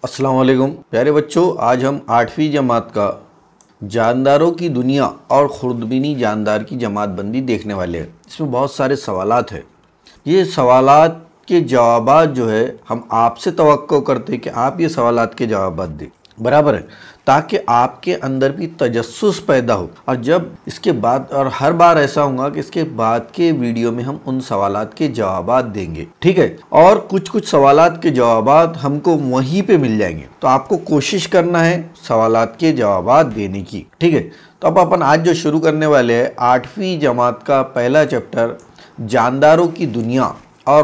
अस्सलाम वालेकुम प्यारे बच्चों, आज हम 8वीं जमात का जानदारों की दुनिया और खुर्दबीनी जानदार की जमात बंदी देखने वाले हैं। इसमें बहुत सारे सवालात हैं। ये सवालात के जवाबात जो है हम आपसे तवक्को करते हैं कि आप ये सवालात के जवाबात दें, बराबर है, ताकि आपके अंदर भी तजस्सुस पैदा हो। और जब इसके बाद और हर बार ऐसा होगा कि इसके बाद के वीडियो में हम उन सवालात के जवाबात देंगे, ठीक है। और कुछ कुछ सवालात के जवाबात हमको वहीं पे मिल जाएंगे, तो आपको कोशिश करना है सवालात के जवाबात देने की, ठीक है। तो अब अपन आज जो शुरू करने वाले हैं 8वीं जमात का पहला चैप्टर जानदारों की दुनिया और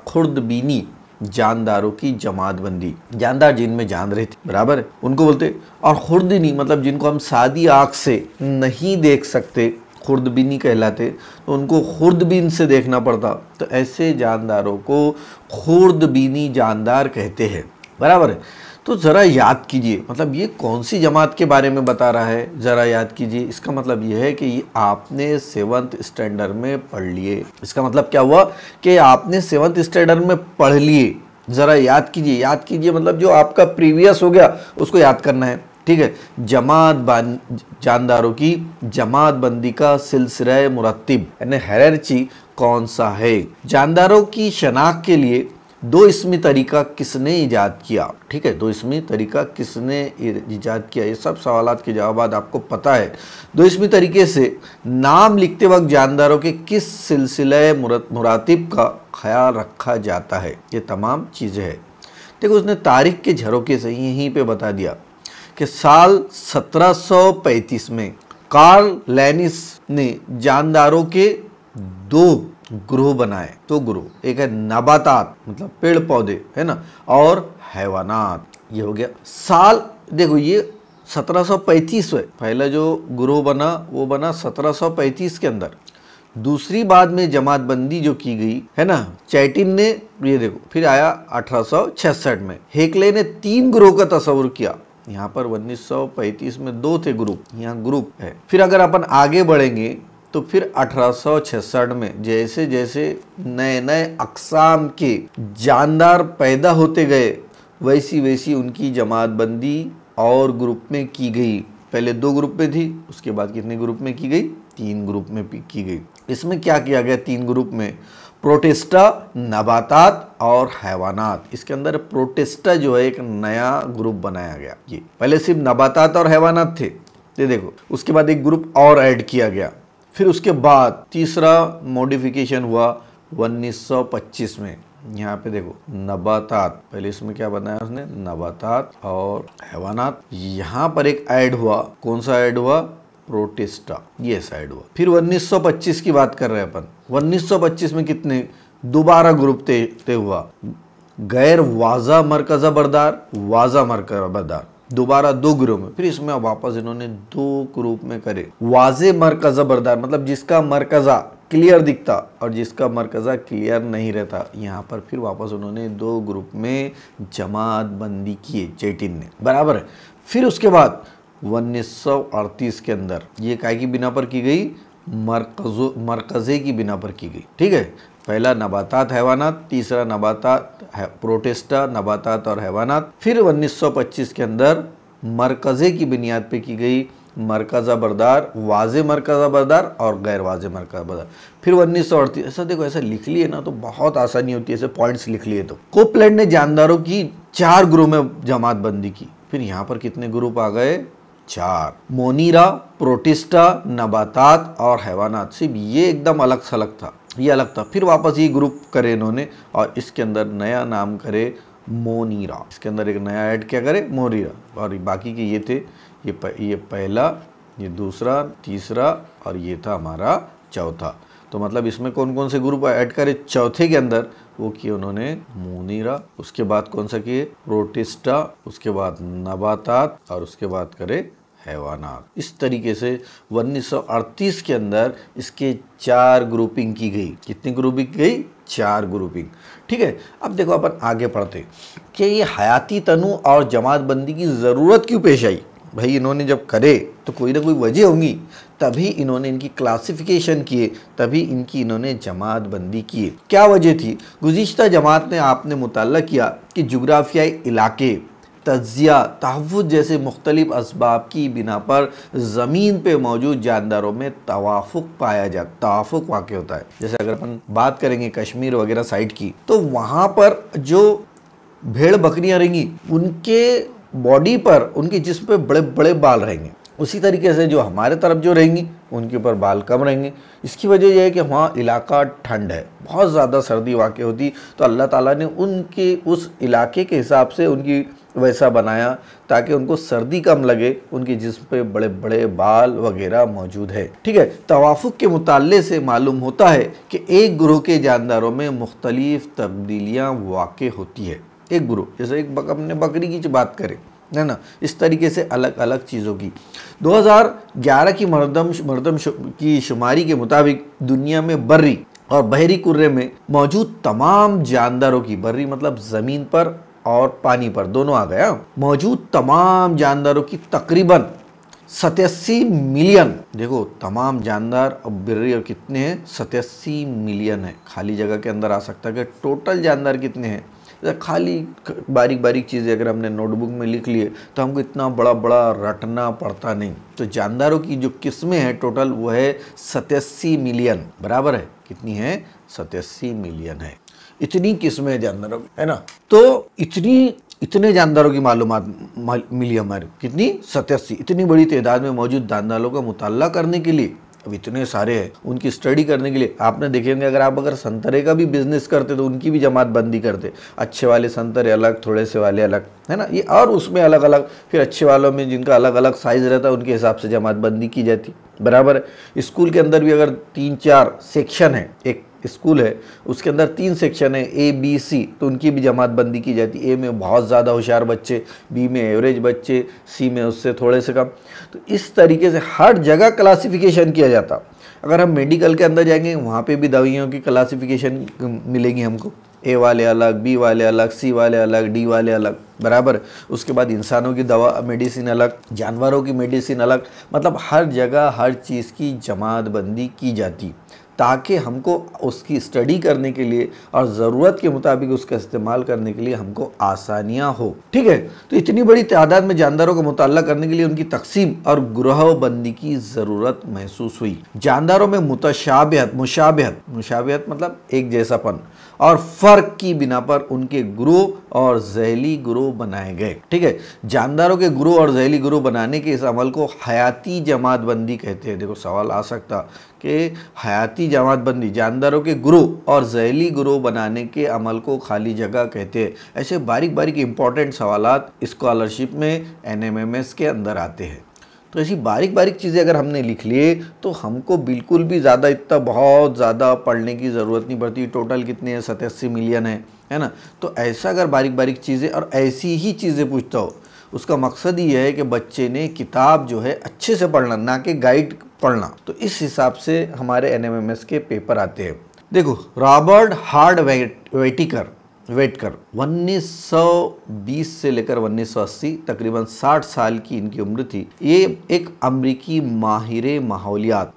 खुर्दबीनी जानदारों की जमात बंदी। जानदार जिनमें जान रहे थे, बराबर है, उनको बोलते। और खुर्दबीनी मतलब जिनको हम सादी आँख से नहीं देख सकते, खुर्दबीनी कहलाते, तो उनको खुर्दबीन से देखना पड़ता, तो ऐसे जानदारों को खुर्दबीनी जानदार कहते हैं, बराबर है। तो ज़रा याद कीजिए, मतलब ये कौन सी जमात के बारे में बता रहा है, ज़रा याद कीजिए। इसका मतलब ये है कि ये आपने 7th स्टैंडर्ड में पढ़ लिए। इसका मतलब क्या हुआ कि आपने 7th स्टैंडर्ड में पढ़ लिए। ज़रा याद कीजिए, याद कीजिए मतलब जो आपका प्रीवियस हो गया उसको याद करना है, ठीक है। जानदारों की जमात बंदी का सिलसिला मुरत्तिब यानी हायरार्ची कौन सा है। जानदारों की शनाख्त के लिए दो इसमी तरीका किसने ईजाद किया, ठीक है, दो इसमी तरीका किसने ईजाद किया। ये सब सवालात के जवाब आपको पता है। दो इसमी तरीके से नाम लिखते वक्त जानदारों के किस सिलसिले मुरातिब का ख्याल रखा जाता है, ये तमाम चीज़ें हैं। देखो, उसने तारीख के झरोके से यहीं पे बता दिया कि साल 1735 में कार्ल लेनिस ने जानदारों के दो ग्रोह बनाए। दो ग्रोह, एक है नबातात मतलब पेड़ पौधे, है ना, और हैवानात। ये हो गया साल। देखो ये 1735 है, पहला जो ग्रोह बना वो बना 1735 के अंदर। दूसरी बाद में जमात बंदी जो की गई है ना, चैटिन ने, ये देखो फिर आया 1866 में। हेकले ने 3 ग्रोह का तस्वुर किया। यहाँ पर 1935 में 2 थे ग्रुप, यहाँ ग्रुप है। फिर अगर अपन आगे बढ़ेंगे तो फिर 1866 में जैसे जैसे नए नए अक़साम के जानदार पैदा होते गए, वैसी वैसी उनकी जमात बंदी और ग्रुप में की गई। पहले 2 ग्रुप में थी, उसके बाद कितने ग्रुप में की गई, 3 ग्रुप में की गई। इसमें क्या किया गया 3 ग्रुप में, प्रोटिस्टा, नबातात और हैवानात। इसके अंदर प्रोटिस्टा जो है एक नया ग्रुप बनाया गया। ये पहले सिर्फ नबातात और हैवानात थे, ये देखो। उसके बाद एक ग्रुप और ऐड किया गया। फिर उसके बाद तीसरा मॉडिफिकेशन हुआ 1925 में। यहाँ पे देखो नबातात, पहले इसमें क्या बनाया उसने, नबातात और हैवानात। यहाँ पर एक ऐड हुआ, कौन सा ऐड हुआ, प्रोटिस्टा, ये ऐड हुआ। फिर 1925 की बात कर रहे हैं अपन। 1925 में कितने, दोबारा ग्रुप तय हुआ, गैर वाजा मरकज़ा बरदार, वाजा मरकज़ा बरदार, दोबारा 2 ग्रुप में। फिर इसमें वापस इन्होंने 2 ग्रुप में करे। वाजे मरकज़ा बरदार मतलब जिसका मरकज़ा क्लियर दिखता और जिसका मरकज़ा क्लियर नहीं रहता। यहाँ पर फिर वापस उन्होंने 2 ग्रुप में जमात बंदी किए चैटिन ने, बराबर है। फिर उसके बाद 1938 के अंदर ये काय की बिना पर की गई, मरकज़े की बिना पर की गई, ठीक है। पहला नबातात हैवानात, तीसरा नबातात प्रोटिस्टा, नबातात और हैवानात। फिर 1925 के अंदर मरकज़े की बुनियाद पे की गई, मरकज़ा बरदार, वाजे मरकज़ा बरदार और गैर वाजे मरकज़ा बरदार। फिर 1938, ऐसा देखो, ऐसा लिख लिए ना तो बहुत आसानी होती है, ऐसे पॉइंट्स लिख लिए तो। कोपलैंड ने जानदारों की 4 ग्रुप में जमात बंदी की। फिर यहाँ पर कितने ग्रुप आ गए, 4, मोनीरा, प्रोटिस्टा, नबातात और हैवानात। सिर्फ ये एकदम अलग थलग था, ये अलग था। फिर वापस ये ग्रुप करे इन्होंने और इसके अंदर नया नाम करे मोनीरा। इसके अंदर एक नया ऐड क्या करे, मोनीरा। और बाकी के ये थे, ये पहला, ये दूसरा, तीसरा और ये था हमारा चौथा। तो मतलब इसमें कौन कौन से ग्रुप ऐड करे, चौथे के अंदर वो किए उन्होंने मोनीरा, उसके बाद कौन सा किए, प्रोटिस्टा, उसके बाद नबातात और उसके बाद करे हैवानात। इस तरीके से 1938 के अंदर इसके 4 ग्रुपिंग की गई। कितनी ग्रुपिंग की गई, 4 ग्रुपिंग, ठीक है। अब देखो अपन आगे पढ़ते कि ये हयाती तनु और जमात बंदी की ज़रूरत क्यों पेश आई। भाई इन्होंने जब करे तो कोई ना कोई वजह होंगी, तभी इन्होंने इनकी क्लासिफिकेशन किए, तभी इनकी इन्होंने जमात बंदी किए। क्या वजह थी? गुज़िश्ता जमात में आपने मुताला किया कि जुग्राफियाई इलाके, तज्जिया, तहफ़्फ़ुज़ जैसे मुख्तलिफ असबाब की बिना पर ज़मीन पे मौजूद जानदारों में तवाफ़ुक़ पाया जाता, तवाफ़ुक़ वाक़ होता है। जैसे अगर अपन बात करेंगे कश्मीर वगैरह साइड की, तो वहाँ पर जो भेड़ बकरियाँ रहेंगी उनके बॉडी पर, उनके जिस्म पे बड़े बड़े बाल रहेंगे। उसी तरीके से जो हमारे तरफ जो रहेंगी उनके ऊपर बाल कम रहेंगे। इसकी वजह यह है कि वहाँ इलाका ठंड है, बहुत ज़्यादा सर्दी वाक़ होती, तो अल्लाह ताला ने उनके उस इलाके के हिसाब से उनकी वैसा बनाया ताकि उनको सर्दी कम लगे, उनके जिस्म पे बड़े बड़े बाल वगैरह मौजूद है। ठीक है, तवाफ़ुक़ के मुताले से मालूम होता है कि एक ग्रोह के जानदारों में मुख्तलिफ तब्दीलियाँ वाक़ होती है। एक ग्रुप, जैसे अपने बकरी की बात करें, है ना, इस तरीके से अलग अलग चीज़ों की 2011 की मरदम की शुमारी के मुताबिक दुनिया में बर्री और बहरी कुर्रे में मौजूद तमाम जानदारों की, बर्री मतलब ज़मीन पर और पानी पर दोनों आ गया, मौजूद तमाम जानदारों की तकरीबन 87 मिलियन, देखो तमाम जानदार अब बर्री और कितने हैं, 87 मिलियन है। खाली जगह के अंदर आ सकता है कि टोटल जानदार कितने हैं। खाली बारीक बारीक चीज़ें अगर हमने नोटबुक में लिख लिए तो हमको इतना बड़ा बड़ा रटना पड़ता नहीं। तो जानदारों की जो किस्में हैं टोटल वो है 87 मिलियन, बराबर है, कितनी है, 87 मिलियन है। इतनी किस्में जानदारों की, है ना। तो इतने जानदारों की मालूमात मिली हमारे, कितनी, 87। इतनी बड़ी तादाद में मौजूद जानदारों का मुताला करने के लिए, अब इतने सारे हैं, उनकी स्टडी करने के लिए आपने देखे होंगे, अगर संतरे का भी बिजनेस करते तो उनकी भी जमात बंदी करते, अच्छे वाले संतरे अलग, थोड़े से वाले अलग, है ना, ये, और उसमें अलग अलग, फिर अच्छे वालों में जिनका अलग अलग साइज़ रहता है उनके हिसाब से जमात बंदी की जाती, बराबर है। स्कूल के अंदर भी अगर 3-4 सेक्शन है, एक स्कूल है उसके अंदर 3 सेक्शन है A B C, तो उनकी भी जमात बंदी की जाती है। A में बहुत ज़्यादा होशियार बच्चे, B में एवरेज बच्चे, C में उससे थोड़े से कम। तो इस तरीके से हर जगह क्लासिफिकेशन किया जाता। अगर हम मेडिकल के अंदर जाएंगे वहाँ पे भी दवाइयों की क्लासिफिकेशन मिलेगी हमको, A वाले अलग, B वाले अलग, C वाले अलग, D वाले अलग, बराबर। उसके बाद इंसानों की दवा मेडिसिन अलग, जानवरों की मेडिसिन अलग, मतलब हर जगह हर चीज़ की जमात बंदी की जाती ताकि हमको उसकी स्टडी करने के लिए और ज़रूरत के मुताबिक उसका इस्तेमाल करने के लिए हमको आसानियाँ हो। ठीक है, तो इतनी बड़ी तादाद में जानदारों का मुताला करने के लिए उनकी तकसीम और ग्रोह बंदी की ज़रूरत महसूस हुई। जानदारों में मुशाबिहत मतलब एक जैसापन और फ़र्क की बिना पर उनके ग्रोह और ज़ैली ग्रोह बनाए गए। ठीक है, जानदारों के ग्रोह और ज़ैली ग्रोह बनाने के इस अमल को हयाती जमात बंदी कहते हैं। देखो सवाल आ सकता कि हयाती जमात बंदी, जानदारों के ग्रोह और ज़ैली ग्रोह बनाने के अमल को खाली जगह कहते हैं। ऐसे बारीक बारीक इंपॉर्टेंट सवालात स्कॉलरशिप में NMMS के अंदर आते हैं। तो ऐसी बारीक बारीक चीज़ें अगर हमने लिख लिए तो हमको बिल्कुल भी ज़्यादा इतना बहुत ज़्यादा पढ़ने की ज़रूरत नहीं पड़ती। टोटल कितने हैं, 87 मिलियन है ना। तो ऐसा अगर बारीक बारीक चीज़ें और ऐसी ही चीज़ें पूछता हो, उसका मकसद ये है कि बच्चे ने किताब जो है अच्छे से पढ़ना, ना कि गाइड पढ़ना। तो इस हिसाब से हमारे NMMS के पेपर आते हैं। देखो रॉबर्ट हार्ड वेटिकर 1920 से लेकर 1980 तकरीबन 60 साल की इनकी उम्र थी। ये एक अमरीकी माहिर माहौलियात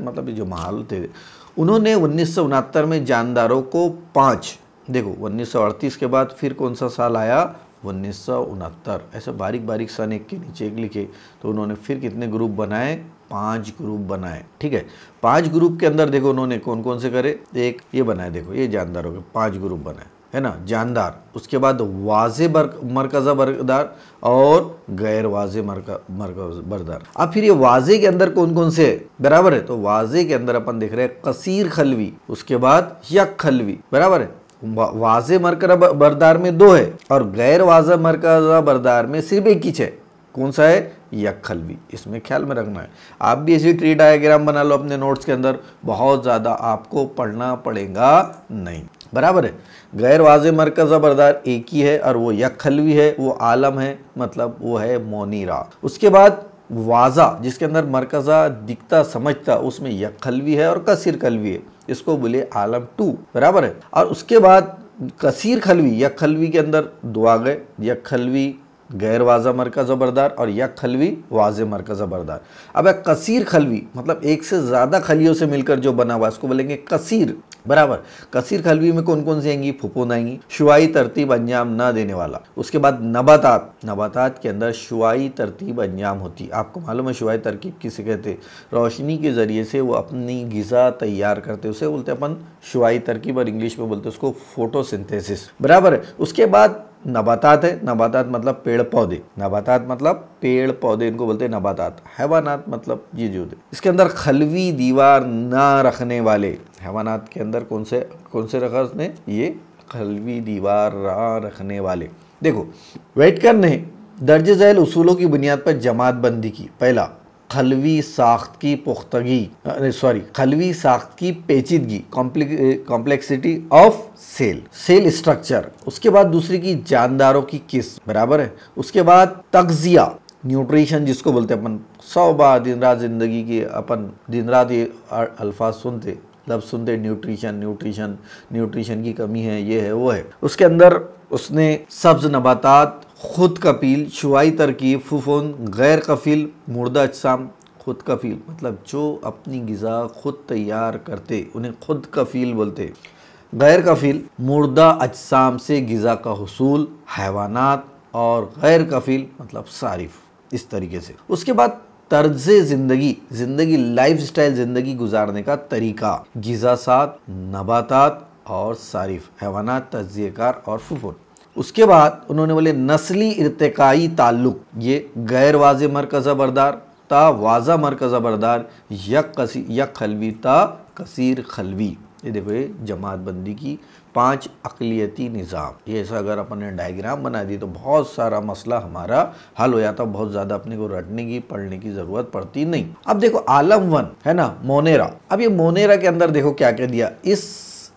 मतलब जो माहौल थे, उन्होंने 1969 में जानदारों को 5, देखो 1938 के बाद फिर कौन सा साल आया, 1969, ऐसे बारीक बारीक सन एक के नीचे एक लिखे। तो उन्होंने फिर कितने ग्रुप बनाए, 5 ग्रुप बनाए। ठीक है, 5 ग्रुप के अंदर देखो उन्होंने कौन कौन से करे, एक ये बनाए, देखो ये जानदारों के 5 ग्रुप बनाए, है ना, जानदार। उसके बाद वाज़े मरकज़ा बरदार और गैर वाज़े बरदार। अब फिर ये वाज़े के अंदर कौन कौन से, बराबर है। तो वाज़े के अंदर अपन देख रहे हैं कसीर खलवी, उसके बाद यक खलवी, बराबर है। वाज़े मरकज़ा बरदार में 2 है और गैर वाज़े मरकज़ा बरदार में सिर्फ एक ही है। कौन सा है, यक खलवी। इसमें ख्याल में रखना है। आप भी ऐसी ट्री डायग्राम बना लो अपने नोट्स के अंदर, बहुत ज़्यादा आपको पढ़ना पड़ेगा नहीं, बराबर है। गैर वाज़े मरकज़ा बरदार एक ही है और वो यक खलवी है, वो आलम है, मतलब वो है मोनीरा। उसके बाद वाज़ा जिसके अंदर मरकज़ा दिखता समझता, उसमें यक खलवी है और कसीर खलवी है, इसको बोले आलम 2, बराबर है। और उसके बाद कसीर खलवी, यक खलवी के अंदर 2 आ गए, यक खलवी, गैर वाजा मरकज़ बरदार, और यक खलवी वाजे मरकज़ बरदार। अब कसीर खलवी मतलब एक से ज़्यादा खलियों से मिलकर जो बना हुआ इसको बोलेंगे कसीर, बराबर। कसीर खलवी में कौन कौन सी आएंगी? फुफूंद आएंगी। शुआई तरतीब अंजाम ना देने वाला। उसके बाद नबातात, नबातात के अंदर शुआई तरतीब अंजाम होती है। आपको मालूम है शुआई तरकीब किसे कहते? रोशनी के ज़रिए से वो अपनी ग़िज़ा तैयार करते, उसे बोलते अपन शुआई तरकीब, और इंग्लिश में बोलते उसको फोटोसिंथेसिस, बराबर है। उसके बाद नबातात है, नबातात मतलब पेड़ पौधे, नबातात मतलब पेड़ पौधे, इनको बोलते हैं नबातात। हैवानात मतलब ये जो इसके अंदर खलवी दीवार ना रखने वाले, हैवानात के अंदर कौन से रखा उसने? ये खलवी दीवार ना रखने वाले। देखो वेट करने दर्ज झैल उसूलों की बुनियाद पर जमात बंदी की। पहला, खलवी साख्त की पुख्तगी, खलवी साख्त की पेचीदगी, कॉम्प्लेक्सिटी ऑफ सेल स्ट्रक्चर। उसके बाद दूसरी की जानदारों की किस्म, बराबर है। उसके बाद तग़ज़िया, न्यूट्रिशन जिसको बोलते हैं अपन, 100 बार दिन रात जिंदगी की अपन दिन रात ये अल्फाज सुनते, लफ्ज़ सुनते, न्यूट्रिशन की कमी है, ये है वो है। उसके अंदर उसने सब्ज़ नबातात, खुद कफील, शुआई तरकीब, फुफूंद, गैर कफील, मुर्दा अजसाम। खुद कफील मतलब जो अपनी ग़िज़ा खुद तैयार करते उन्हें खुद कफील बोलते। गैर कफील मुर्दा अजसाम से ग़िज़ा का हुसूल, हैवानात, और गैर कफील मतलब सारिफ, इस तरीके से। उसके बाद तर्ज़ ज़िंदगी लाइफ स्टाइल, ज़िंदगी गुजारने का तरीका, ग़िज़ासात, नबातात और सारिफ, हैवानात, तज़्ज़ियेकार और फुफूंद। उसके बाद उन्होंने बोले नस्ली इर्तिकाई ताल्लुक, ये गैर वाज़े मरकज़ बरदार ता वाज़ा मरकज़ बरदार, यक खलवी ता कसीर खलवी। ये देखो ये जमात बंदी की 5 अक़लियती निज़ाम। ये ऐसा अगर अपन ने डायग्राम बना दी तो बहुत सारा मसला हमारा हल हो जाता, बहुत ज़्यादा अपने को रटने की पढ़ने की ज़रूरत पड़ती नहीं। अब देखो आलम 1 है ना, मोनेरा। अब ये मोनेरा के अंदर देखो क्या क्या दिया, इस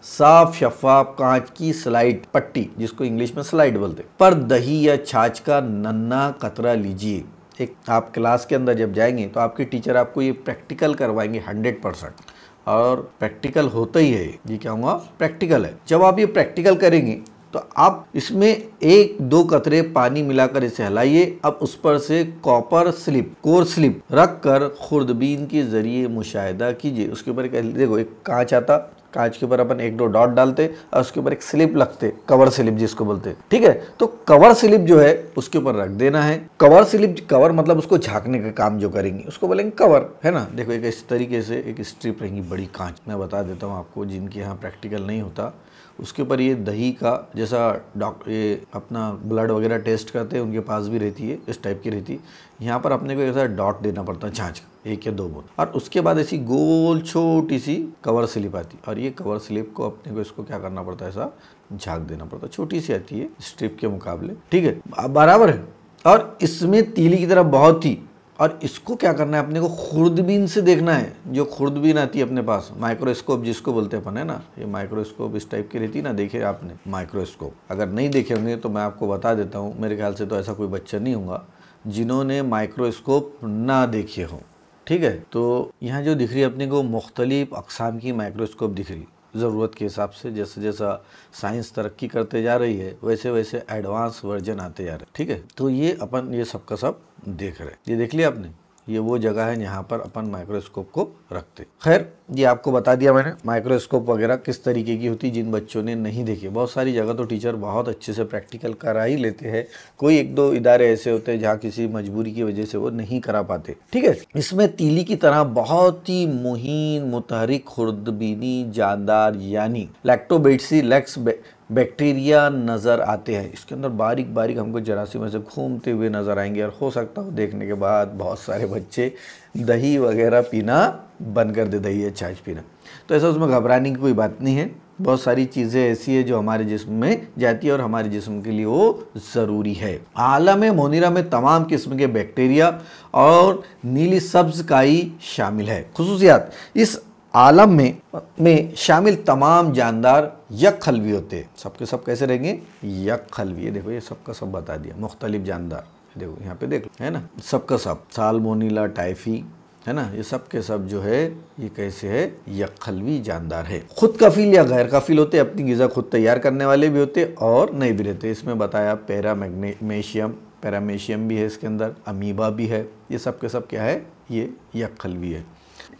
साफ शफाफ कांच की स्लाइड पट्टी, जिसको इंग्लिश में स्लाइड बोलते, पर दही या छाछ का नन्हा कतरा लीजिए। एक आप क्लास के अंदर जब जाएंगे तो आपके टीचर आपको ये प्रैक्टिकल करवाएंगे 100%, और प्रैक्टिकल होता ही है, ये क्या हुआ? प्रैक्टिकल है। जब आप ये प्रैक्टिकल करेंगे तो आप इसमें 1-2 कतरे पानी मिलाकर इसे हिलाइए। अब उस पर से कोर स्लिप रख कर खुर्दबीन के जरिए मुशाहिदा कीजिए। उसके ऊपर देखो एक कांच आता, कांच के ऊपर अपन 1-2 डॉट डालते और उसके ऊपर एक स्लिप लगते, कवर स्लिप जिसको बोलते हैं, ठीक है। तो कवर स्लिप जो है उसके ऊपर रख देना है। कवर मतलब उसको झांकने का काम जो करेंगे उसको बोलेंगे कवर, है ना। देखो एक इस तरीके से एक स्ट्रिप रहेंगी बड़ी कांच, मैं बता देता हूँ आपको जिनके यहाँ प्रैक्टिकल नहीं होता, उसके ऊपर ये दही का जैसा ये अपना ब्लड वगैरह टेस्ट करते हैं उनके पास भी रहती है, इस टाइप की रहती है। यहाँ पर अपने को ऐसा डॉट देना पड़ता है छाछ का, 1 या 2 बूंद, और उसके बाद ऐसी गोल छोटी सी कवर स्लिप आती है, और ये कवर स्लिप को अपने को इसको क्या करना पड़ता है, ऐसा झाँक देना पड़ता है। छोटी सी आती है स्ट्रिप के मुकाबले, ठीक है, बराबर है। और इसमें तीली की तरह बहुत थी, और इसको क्या करना है अपने को खुर्दबीन से देखना है। जो खुर्दबीन आती है अपने पास, माइक्रोस्कोप जिसको बोलते हैं अपन, है ना, ये माइक्रोस्कोप इस टाइप की रहती है ना, देखे आपने माइक्रोस्कोप? अगर नहीं देखे होंगे तो मैं आपको बता देता हूँ, मेरे ख्याल से तो ऐसा कोई बच्चा नहीं होगा जिन्होंने माइक्रोस्कोप ना देखे हो, ठीक है। तो यहाँ जो दिख रही है अपने को मुख्तलिफ अक़साम की माइक्रोस्कोप दिख रही, ज़रूरत के हिसाब से। जैसे जैसा साइंस तरक्की करते जा रही है वैसे वैसे एडवांस वर्जन आते जा रहे हैं, ठीक है। तो ये अपन ये सब का सब देख रहे हैं। ये देख लिया आपने, ये वो जगह है जहाँ पर अपन माइक्रोस्कोप को रखते। खैर ये आपको बता दिया मैंने माइक्रोस्कोप वगैरह किस तरीके की होती, जिन बच्चों ने नहीं देखी। बहुत सारी जगह तो टीचर बहुत अच्छे से प्रैक्टिकल करा ही लेते हैं, कोई 1-2 इदारे ऐसे होते हैं जहाँ किसी मजबूरी की वजह से वो नहीं करा पाते, ठीक है। इसमें तीली की तरह बहुत ही मुहीन मुतहरिक खुर्दबीनी जानदार यानी लैक्टोबैसिलस बैक्टीरिया नज़र आते हैं। इसके अंदर बारीक बारीक हमको जरासीम से घूमते हुए नज़र आएंगे, और हो सकता हो देखने के बाद बहुत सारे बच्चे दही वगैरह पीना बंद कर दे, दही या छाछ पीना। तो ऐसा उसमें घबराने की कोई बात नहीं है। बहुत सारी चीज़ें ऐसी है जो हमारे जिस्म में जाती है और हमारे जिस्म के लिए वो ज़रूरी है। आलम मोनीरा में तमाम किस्म के बैक्टीरिया और नीली सब्ज़ काई शामिल है। खुसूसियात, इस आलम में शामिल तमाम जानदार यक खलवी होते हैं। सबके सब कैसे रहेंगे? यक खलवी। देखो ये सबका सब बता दिया, मुख्तलिफ जानदार, देखो यहाँ पे देख, है ना, सबका सब, साल्मोनेला टाइफी, है ना, ये सब के सब जो है ये कैसे है, यक खलवी जानदार है। खुद कफील या गैर कफील होते, अपनी ग़िज़ा खुद तैयार करने वाले भी होते और नहीं भी रहते। इसमें बताया पैरा मैग्नीशियम, पैरामेशियम भी है इसके अंदर, अमीबा भी है, ये सब के सब क्या है, ये यकखलवी है।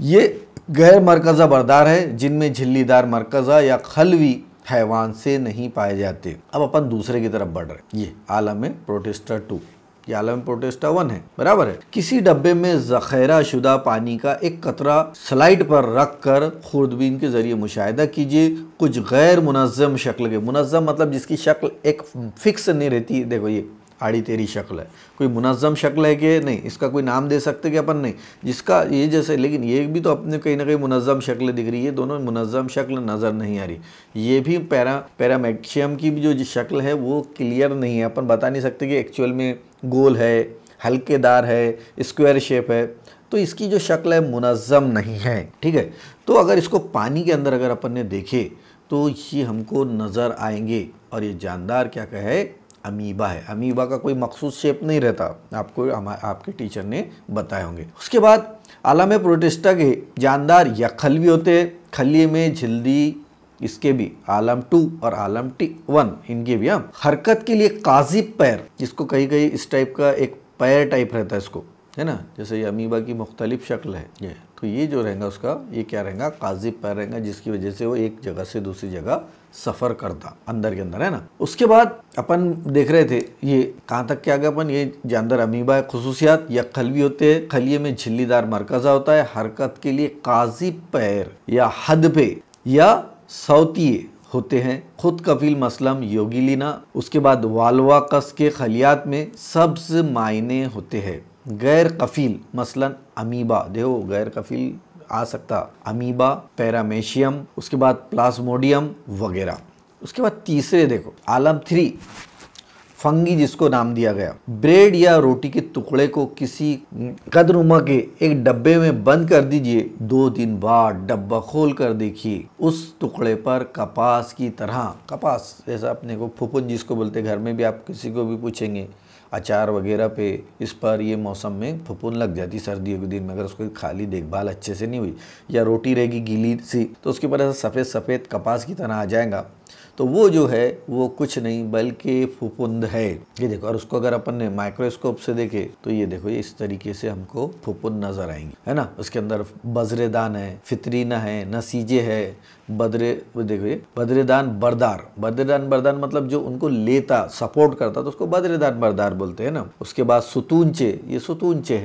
ये गैर मरकज़ा बरदार है जिनमें झिल्लीदार मरकज़ा या खलवी हैवान से नहीं पाए जाते। अब अपन दूसरे की तरफ बढ़ रहे, ये आलम प्रोटिस्टा 2, ये आलम प्रोटिस्टा 1 है, बराबर है। किसी डब्बे में ज़ख़ीरा शुदा पानी का एक कतरा स्लाइड पर रख कर खुर्दबीन के जरिए मुशाहिदा कीजिए। कुछ गैर मुनज़्ज़म शक्ल के, मुनज़्ज़म मतलब जिसकी शक्ल एक फिक्स नहीं रहती, देखो ये आड़ी तेरी शक्ल है, कोई मुनज़्ज़म शक्ल है कि नहीं, इसका कोई नाम दे सकते कि अपन नहीं, जिसका ये जैसे, लेकिन ये भी तो अपने कहीं ना कहीं मुनज़्ज़म शक्ल दिख रही है, दोनों मुनज़्ज़म शक्ल नज़र नहीं आ रही। ये भी पैरामेशियम की भी जो शक्ल है वो क्लियर नहीं है, अपन बता नहीं सकते कि एक्चुअल में गोल है, हल्केदार है, स्क्वायर शेप है, तो इसकी जो शक्ल है मुनज़्ज़म नहीं है, ठीक है। तो अगर इसको पानी के अंदर अगर अपन ने देखे तो ये हमको नज़र आएंगे, और ये जानदार क्या कहे, अमीबा है। अमीबा का कोई मखसूस शेप नहीं रहता, आपको आपके टीचर ने बताए होंगे। उसके बाद आलम प्रोटिस्टा के जानदार या खलवी होते हैं, खलिए में झिल्ली, इसके भी आलम 2 और आलम 1 इनके भी। हरकत के लिए काजिब पैर, जिसको कहीं कहीं इस टाइप का एक पैर टाइप रहता है इसको, है ना, जैसे ये अमीबा की मुख्तलिफ शक्ल है ये, तो ये जो रहेगा उसका, ये क्या रहेगा, काजिब पैर रहेगा, जिसकी वजह से वो एक जगह से दूसरी जगह सफ़र करता अंदर के अंदर, है ना। उसके बाद अपन देख रहे थे ये कहाँ तक क्या गया अपन, ये जानदार अमीबा है। खुसूसियात, या खलवी होते हैं, खलिए में झिल्लीदार मरकज़ा होता है, हरकत के लिए काजिब पैर या हद पे या सौतिये होते हैं, खुद कफील मसलम योगिलिना। उसके बाद वालवा कस के खलियात में सब्ज मायने होते हैं। गैर कफील मसलन अमीबा, देखो गैर कफील आ सकता, अमीबा, पैरामेशियम, उसके बाद प्लाज्मोडियम वगैरह। उसके बाद तीसरे देखो आलम 3 फंगी, जिसको नाम दिया गया। ब्रेड या रोटी के टुकड़े को किसी कदनुमा के एक डब्बे में बंद कर दीजिए, 2 दिन बाद डब्बा खोल कर देखिए, उस टुकड़े पर कपास की तरह, कपास जैसा अपने को फुफुन जिसको बोलते, घर में भी आप किसी को भी पूछेंगे अचार वगैरह पे, इस पर ये मौसम में फुफुन लग जाती सर्दियों के दिन में, अगर उसको खाली देखभाल अच्छे से नहीं हुई, या रोटी रहेगी गीली सी तो उसके ऊपर ऐसा सफ़ेद सफ़ेद कपास की तरह आ जाएगा, तो वो जो है वो कुछ नहीं बल्कि फुफुंद है। ये देखो, और उसको अगर अपन ने माइक्रोस्कोप से देखे तो ये देखो, ये इस तरीके से हमको फुफुंद नज़र आएंगी, है ना। उसके अंदर बजरेदान है, फितरीना है, नसीजे है, देखो ये बदरेदान बरदार, बदरेदान बरदार मतलब जो उनको लेता, सपोर्ट करता, तो उसको बदरेदान बरदार बोलते हैं ना। उसके बाद सुतूनचे, ये सुतूनचे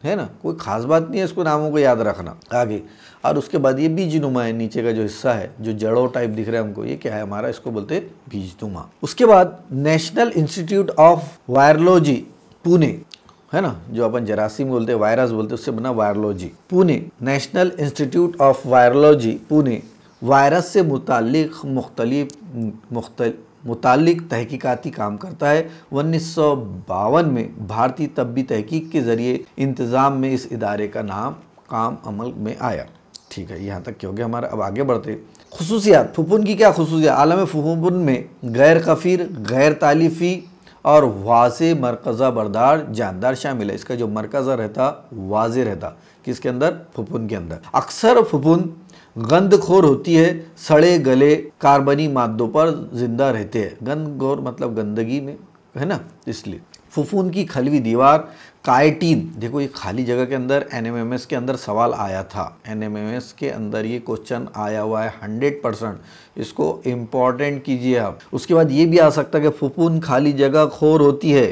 है ना, कोई खास बात नहीं है, इसको नामों को याद रखना आगे। और उसके बाद ये बीजनुमा है, नीचे का जो हिस्सा है जो जड़ों टाइप दिख रहा है हमको, ये क्या है हमारा, इसको बोलते हैं बीजनुमा। उसके बाद national institute of virology Pune, है ना, जो अपन जरासीम बोलते हैं, वायरस बोलते हैं, उससे बना virology Pune. National institute of virology Pune virus से मुतालिक तहकीकाती काम करता है। 1952 में भारतीय तब्बी तहकीक के ज़रिए इंतज़ाम में इस इदारे का काम अमल में आया। ठीक है, यहाँ तक क्या हो गया हमारा। अब आगे बढ़ते। खुसूसियात, फुफुन की क्या खुसूसियात। आलम फुफुन में गैर कफ़ीर, गैर तालीफ़ी और वाज़े मरकज़ा बरदार जानदार शामिल है। इसका जो मरकज़ा रहता वाज़े रहता, किसके अंदर, फुफुन के अंदर। अक्सर फुफुन गंदखोर होती है, सड़े गले कार्बनी मादों पर जिंदा रहते हैं। गंदखोर मतलब गंदगी में, है ना, इसलिए। फुफून की खलवी दीवार काइटिन, देखो ये खाली जगह के अंदर एनएमएमएस के अंदर सवाल आया था, एनएमएमएस के अंदर ये क्वेश्चन आया हुआ है 100%, इसको इम्पॉर्टेंट कीजिए आप। उसके बाद ये भी आ सकता है कि फुफून खाली जगह खोर होती है,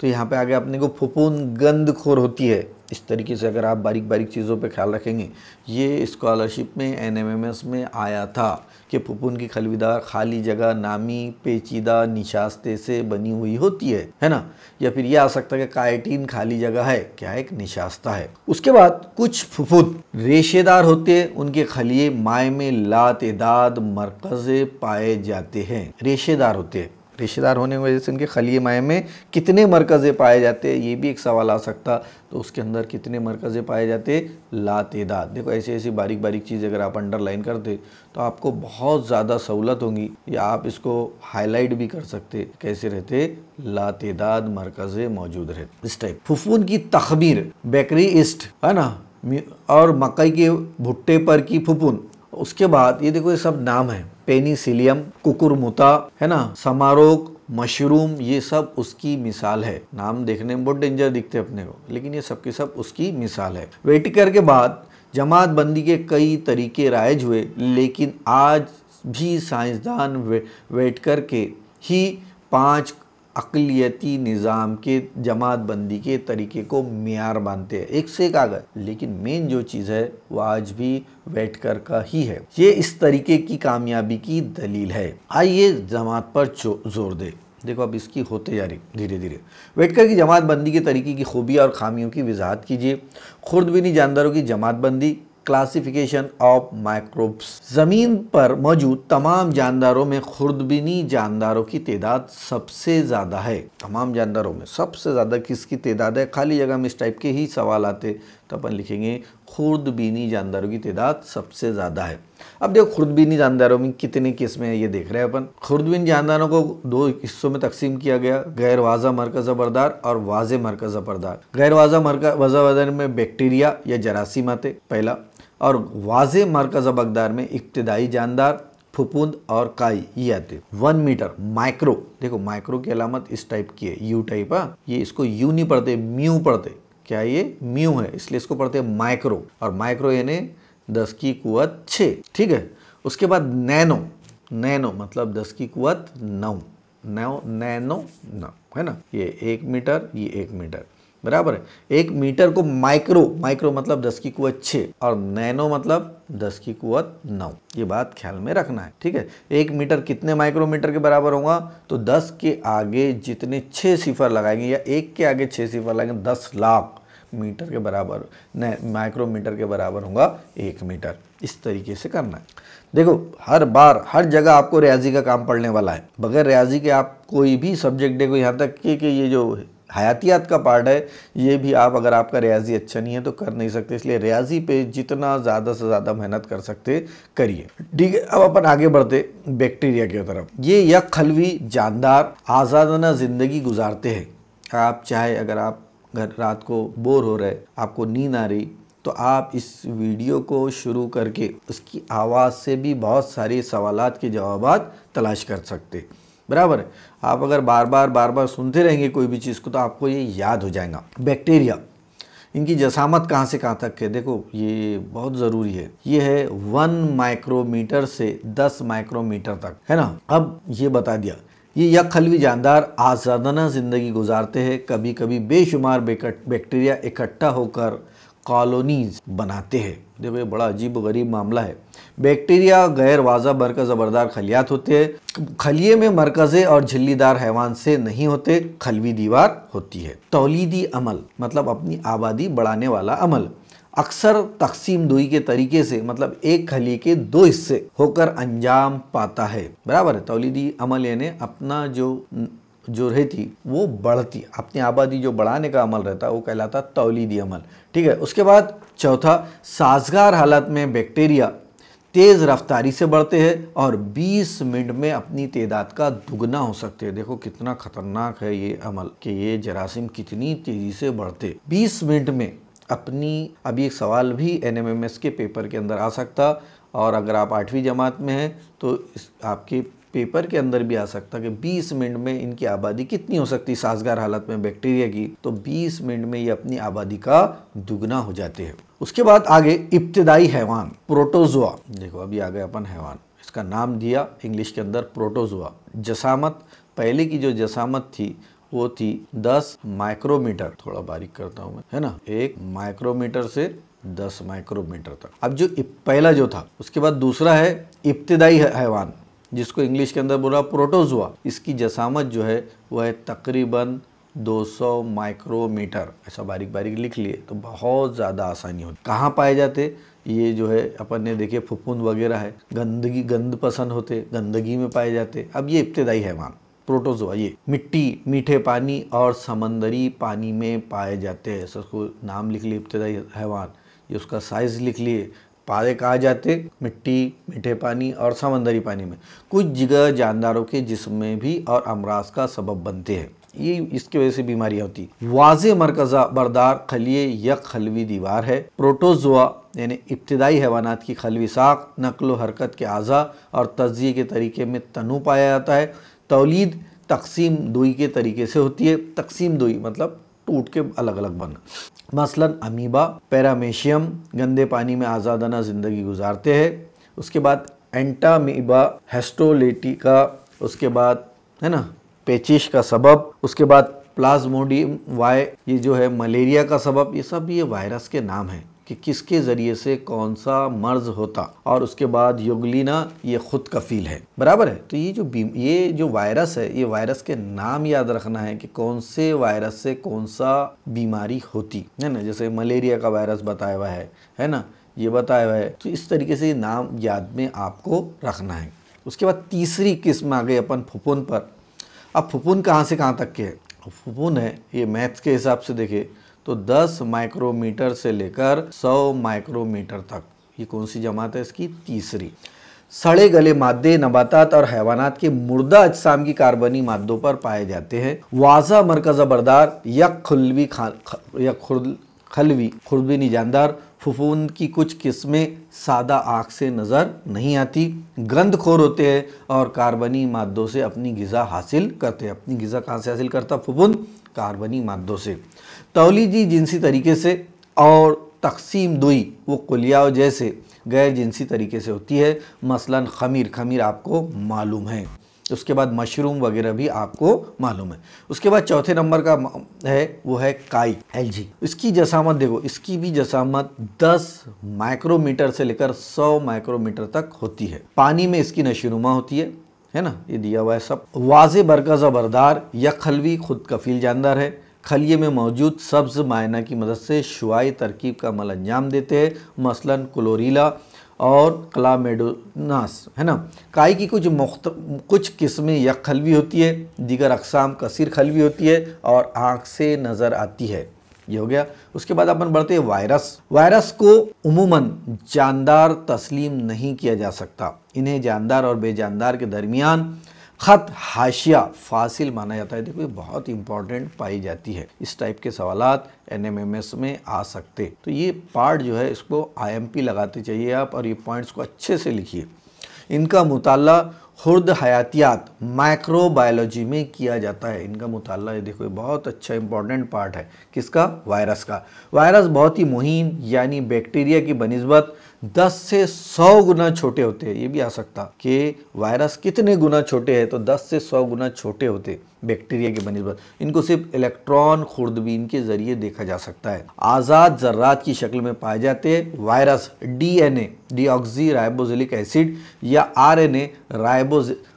तो यहाँ पे आगे अपने को फुफून गंद खोर होती है। इस तरीके से अगर आप बारीक बारीक चीज़ों पे ख्याल रखेंगे, ये स्कॉलरशिप में एनएमएमएस में आया था कि फुफून की खलवीदार खाली जगह नामी पेचीदा निशास्ते से बनी हुई होती है ना। या फिर ये आ सकता है कि काइटिन खाली जगह है, क्या है, एक निशास्ता है। उसके बाद कुछ फुफून रेशेदार होते हैं, उनके खलिए माए में लातेदाद मरकज़े पाए जाते हैं। रेशेदार होते हैं, रेशेदार होने की वजह से उनके खलिए माए में कितने मरकज़े पाए जाते हैं, ये भी एक सवाल आ सकता। तो उसके अंदर कितने मरकज़े पाए जाते, लातेदाद। देखो ऐसी ऐसी बारीक बारीक चीज़ अगर आप अंडरलाइन करते तो आपको बहुत ज़्यादा सहूलत होंगी, या आप इसको हाईलाइट भी कर सकते। कैसे रहते, लातेदाद मरकज़े मौजूद रहते, इस टाइप। फुफून की तखमीर, बेकरी ईस्ट, है ना, और मकई के भुट्टे पर की फुफून। उसके बाद ये देखो, ये सब नाम है, पेनिसिलियम, कुकुरमुता, है ना, समारोक, मशरूम, ये सब उसकी मिसाल है। नाम देखने में बहुत डेंजर दिखते अपने को, लेकिन ये सब के सब उसकी मिसाल है। व्हिटेकर के बाद जमात बंदी के कई तरीके राइज हुए, लेकिन आज भी साइंसदान व्हिटेकर के ही 5 अक़लियती निज़ाम के जमात बंदी के तरीके को मियार मानते हैं। एक से एक आ गए, लेकिन मेन जो चीज़ है वो आज भी व्हिटेकर का ही है। ये इस तरीके की कामयाबी की दलील है। आइए जमात पर जोर दे। देखो अब इसकी होते जा रही धीरे धीरे। व्हिटेकर की जमात बंदी के तरीके की खूबियाँ और खामियों की वजाहत कीजिए। खुर्दबीनी जानदारों की जमात बंदी, क्लासिफिकेशन ऑफ माइक्रोब्स। ज़मीन पर मौजूद तमाम जानदारों में खुर्दबीनी जानदारों की तादाद सबसे ज़्यादा है। तमाम जानदारों में सबसे ज़्यादा किसकी तादाद है? खाली जगह में इस टाइप के ही सवाल आते तो अपन लिखेंगे खुर्दबीनी जानदारों की तादाद सबसे ज़्यादा है। अब देखो खुर्दबीनी जानदारों में कितने किस्में हैं ये देख रहे हैं अपन। खुर्दबीनी जानदारों को 2 हिस्सों में तकसीम किया गया, गैर वाज़ा मरकज़ बरदार और वाज़े मरकज़ बरदार। गैर वाज़ा मरकज़ बरदार में बैक्टीरिया या जरासीम आते पहला, और वाज़े मरकज़ बरदार में इब्तिदाई जानदार, फुफुंद और काई ये आते। 1 मीटर माइक्रो, देखो माइक्रो की अलामत इस टाइप की है, यू टाइप। ये इसको यू नहीं पढ़ते, म्यू पढ़ते। क्या ये म्यू है, इसलिए इसको पढ़ते हैं माइक्रो, और माइक्रो यानी 10 की कुवत 6, ठीक है। उसके बाद नैनो, नैनो मतलब 10 की कुवत 9, नैनो है ना, ये 1 मीटर, ये 1 मीटर बराबर है। 1 मीटर को माइक्रो, माइक्रो मतलब 10 की कुवत 6 और नैनो मतलब 10 की कुवत 9। ये बात ख्याल में रखना है, ठीक है। 1 मीटर कितने माइक्रोमीटर के बराबर होगा? तो 10 के आगे जितने 6 सिफर लगाएंगे या 1 के आगे 6 सिफर लगाएंगे 10 लाख मीटर के बराबर, माइक्रोमीटर के बराबर होगा 1 मीटर। इस तरीके से करना है। देखो हर बार हर जगह आपको रियाजी का काम पढ़ने वाला है। बगैर रियाजी के आप कोई भी सब्जेक्ट देखो, यहाँ तक कि ये जो हयातियात का पार्ट है ये भी आप, अगर आपका रियाजी अच्छा नहीं है तो कर नहीं सकते। इसलिए रियाजी पे जितना ज़्यादा से ज़्यादा मेहनत कर सकते करिए, ठीक है। अब अपन आगे बढ़ते बैक्टीरिया की तरफ। ये यक खलवी जानदार आज़ादाना ज़िंदगी गुजारते हैं। आप चाहे अगर आप घर रात को बोर हो रहे, आपको नींद आ रही, तो आप इस वीडियो को शुरू करके उसकी आवाज़ से भी बहुत सारी सवालात के जवाबात तलाश कर सकते, बराबर है। आप अगर बार बार सुनते रहेंगे कोई भी चीज़ को तो आपको ये याद हो जाएगा। बैक्टीरिया, इनकी जसामत कहाँ से कहाँ तक है? देखो ये बहुत ज़रूरी है। ये है 1 माइक्रोमीटर से 10 माइक्रोमीटर तक, है ना। अब ये बता दिया। ये यक खलवी जानदार आज़ादाना ज़िंदगी गुजारते हैं। कभी कभी बेशुमार बैक्टीरिया इकट्ठा होकर कॉलोनीज बनाते हैं। देखो ये बड़ा अजीब गरीब मामला है। बैक्टीरिया गैर वाज़ा मरकज़ बरदार खलियात होते हैं। खलिए में मरकज़े और झिल्लीदार हैवान से नहीं होते, खलवी दीवार होती है। तौलीदी अमल मतलब अपनी आबादी बढ़ाने वाला अमल अक्सर तकसीम दुई के तरीके से, मतलब एक खली के 2 हिस्से होकर अंजाम पाता है, बराबर है। तौलीदी अमल यानी अपना जो रहती वो बढ़ती, अपनी आबादी जो बढ़ाने का अमल रहता है वो कहलाता तौलीदी अमल, ठीक है। उसके बाद चौथा, साजगार हालत में बैक्टीरिया तेज़ रफ्तारी से बढ़ते हैं और 20 मिनट में अपनी तादाद का दुगना हो सकते हैं। देखो कितना खतरनाक है ये अमल कि ये जरासीम कितनी तेज़ी से बढ़ते, 20 मिनट में अपनी। अभी एक सवाल भी NMMS के पेपर के अंदर आ सकता, और अगर आप 8वीं जमात में हैं तो आपके पेपर के अंदर भी आ सकता कि 20 मिनट में इनकी आबादी कितनी हो सकती है साजगार हालत में बैक्टीरिया की। तो 20 मिनट में ये अपनी आबादी का दुगना हो जाते हैं। उसके बाद आगे इब्तिदाई हैवान प्रोटोजोआ। देखो अभी आ गए अपन हैवान, इसका नाम दिया इंग्लिश के अंदर प्रोटोजोआ। जसामत, पहले की जो जसामत थी वो थी 10 माइक्रोमीटर, थोड़ा बारीक करता हूँ मैं, है ना, 1 माइक्रोमीटर से 10 माइक्रोमीटर तक। अब जो पहला जो था, उसके बाद दूसरा है इब्तिदाई हैवान जिसको इंग्लिश के अंदर बोला प्रोटोजोआ। इसकी जसामत जो है वह है तकरीबन 200 माइक्रोमीटर। ऐसा बारीक बारीक लिख लिए तो बहुत ज़्यादा आसानी होती। कहाँ पाए जाते? ये जो है अपन ने देखे फुफुंद वगैरह है, गंद पसंद होते, गंदगी में पाए जाते। अब ये इब्तिदाई हैवान प्रोटोजोआ, ये मिट्टी, मीठे पानी और समंदरी पानी में पाए जाते हैं। इसको नाम लिख लिए इब्तिदाई हैवान, ये उसका साइज़ लिख लिए। पाए कहाँ जाते? मिट्टी, मीठे पानी और समंदरी पानी में। कुछ जगह जानदारों के जिस्म में भी और अमराज का सबब बनते हैं, ये इसकी वजह से बीमारियां होती। वाज़े मरकज़ा बरदार खलिए यक खलवी दीवार है। प्रोटोजोआ यानी इब्तिदाई हैवानात की खलवी साख, नकलो हरकत के आज़ा और तज्जिए के तरीके में तनु पाया जाता है। तौलीद तकसीम दुई के तरीके से होती है। तकसीम दुई मतलब टूट के अलग अलग बनना। मसलन अमीबा, पैरामेशियम गंदे पानी में आज़ादाना ज़िंदगी गुजारते हैं। उसके बाद एंटामीबा हेस्टोलेटिका, उसके बाद है ना पेचिश का सबब, उसके बाद प्लाज्मोडियम वाई ये जो है मलेरिया का सबब। ये सब ये वायरस के नाम हैं कि किसके ज़रिए से कौन सा मर्ज होता। और उसके बाद युगलिना ये खुद कफील है, बराबर है। तो ये जो वायरस है, ये वायरस के नाम याद रखना है कि कौन से वायरस से कौन सा बीमारी होती है ना। जैसे मलेरिया का वायरस बताया हुआ है ना, ये बताया हुआ है। तो इस तरीके से नाम याद में आपको रखना है। उसके बाद तीसरी किस्म आ गई अपन फुफुन पर। अब फुफुन कहाँ से कहाँ तक के है? फुफुन है ये मैथ्स के हिसाब से देखे तो 10 माइक्रोमीटर से लेकर 100 माइक्रोमीटर तक। ये कौन सी जमात है इसकी? तीसरी। सड़े गले मादे नबातात और हैवानात के मुर्दा अजसाम की कार्बनी मादों पर पाए जाते हैं। वाजा मरकज़ बरदार यक खलवी खुरदबीनी जानदार फुफून की कुछ किस्में सादा आँख से नज़र नहीं आती, गंधखोर होते हैं और कार्बनी मादों से अपनी ग़िज़ा हासिल करते हैं। अपनी ग़िज़ा कहाँ से हासिल करता फुफून? कार्बनी मादों से। तौलीदी जिनसी तरीके से और तकसीम दुई वो कुलियाओं जैसे गैर जिनसी तरीके से होती है। मसलन खमीर आपको मालूम है। उसके बाद मशरूम वगैरह भी आपको मालूम है। उसके बाद चौथे नंबर का है वो है काई, एलजी। इसकी जसामत देखो, इसकी भी जसामत 10 माइक्रोमीटर से लेकर 100 माइक्रोमीटर तक होती है। पानी में इसकी नशीनुमा होती है ना, ये दिया हुआ है सब। वाज़े बरकज़ बरदार या खलवी खुद कफील जानदार है। खलिए में मौजूद सब्ज़ मायना की मदद से शुआई तरकीब का अमल अंजाम देते हैं। मसलन क्लोरीला और क्लामेडोनास है ना। काई की कुछ किस्में यक खलवी होती है, दीगर अक़साम कसीर खलवी होती है और आँख से नज़र आती है। ये हो गया। उसके बाद अपन बढ़ते हैं वायरस को उमूमन जानदार तस्लीम नहीं किया जा सकता। इन्हें जानदार और बेजानदार के दरमियान ख़त हाशिया फासिल माना जाता है। देखो ये बहुत इंपॉर्टेंट पाई जाती है। इस टाइप के सवालात NMMS में आ सकते। तो ये पार्ट जो है इसको IMP लगाते चाहिए आप, और ये पॉइंट्स को अच्छे से लिखिए। इनका मुताला खुर्द हयातियात माइक्रोबायोलॉजी में किया जाता है। इनका मुताला ये देखो बहुत अच्छा इंपॉर्टेंट पार्ट है। किसका? वायरस का। वायरस बहुत ही मुहीन यानी बैक्टीरिया की बनिस्बत 10 से 100 गुना छोटे होते हैं। ये भी आ सकता कि वायरस कितने गुना छोटे हैं, तो 10 से 100 गुना छोटे होते बैक्टीरिया की बनिस्बत। इनको सिर्फ इलेक्ट्रॉन खुर्दबीन के जरिए देखा जा सकता है। आज़ाद ज़र्रात की शक्ल में पाए जाते हैं। वायरस DNA डीऑक्सी राइबोजिलिक एसिड या RNA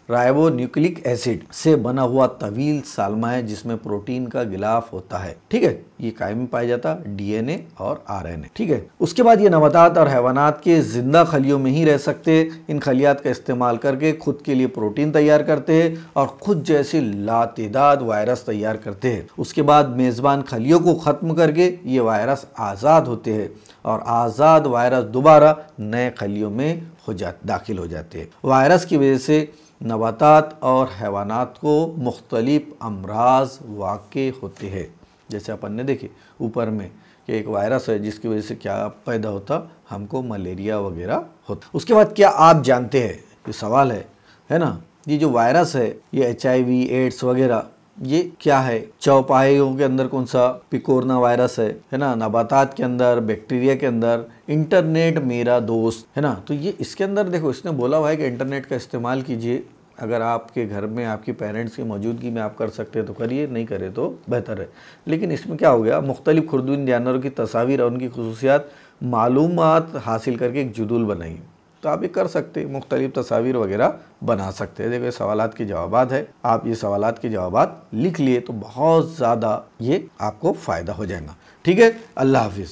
राइबोन्यूक्लिक एसिड से बना हुआ तवील सालमा है जिसमें प्रोटीन का गिलाफ होता है। ठीक है, ये काय में पाया जाता? DNA और RNA। ठीक है। उसके बाद ये नबातात और हैवानात के जिंदा खलियों में ही रह सकते। इन खलियात का इस्तेमाल करके खुद के लिए प्रोटीन तैयार करते हैं और खुद जैसे लातेदाद वायरस तैयार करते हैं। उसके बाद मेज़बान खलियों को ख़त्म करके ये वायरस आज़ाद होते हैं और आज़ाद वायरस दोबारा नए खलियों में दाखिल हो जाते हैं। वायरस की वजह से नबातात और हैवानात को मुख्तलिफ अमराज वाक़े होते हैं। जैसे अपन ने देखे ऊपर में कि एक वायरस है जिसकी वजह से क्या पैदा होता, हमको मलेरिया वगैरह होता। उसके बाद क्या आप जानते हैं, ये सवाल है ना, ये जो वायरस है ये HIV एड्स वगैरह ये क्या है? चौपाइयों के अंदर कौन सा? पिकोरना वायरस है ना। नबातात के अंदर, बैक्टीरिया के अंदर इंटरनेट मेरा दोस्त है ना। तो ये इसके अंदर देखो इसने बोला हुआ है कि इंटरनेट का इस्तेमाल कीजिए। अगर आपके घर में आपकी पेरेंट्स की मौजूदगी में आप कर सकते हैं तो करिए, नहीं करे तो बेहतर है। लेकिन इसमें क्या हो गया, मुख्तलिफ खुर्दबीन जानवरों की तस्वीर और उनकी खुसूसियात मालूमात हासिल करके एक जुदूल बनाई। तो आप ये कर सकते हैं, मुख्तलिफ तस्वीर वगैरह बना सकते हैं। देखो ये सवालात के जवाबात है, आप ये सवालात के जवाबात लिख लिए तो बहुत ज़्यादा ये आपको फ़ायदा हो जाएगा। ठीक है, अल्लाह हाफिज़।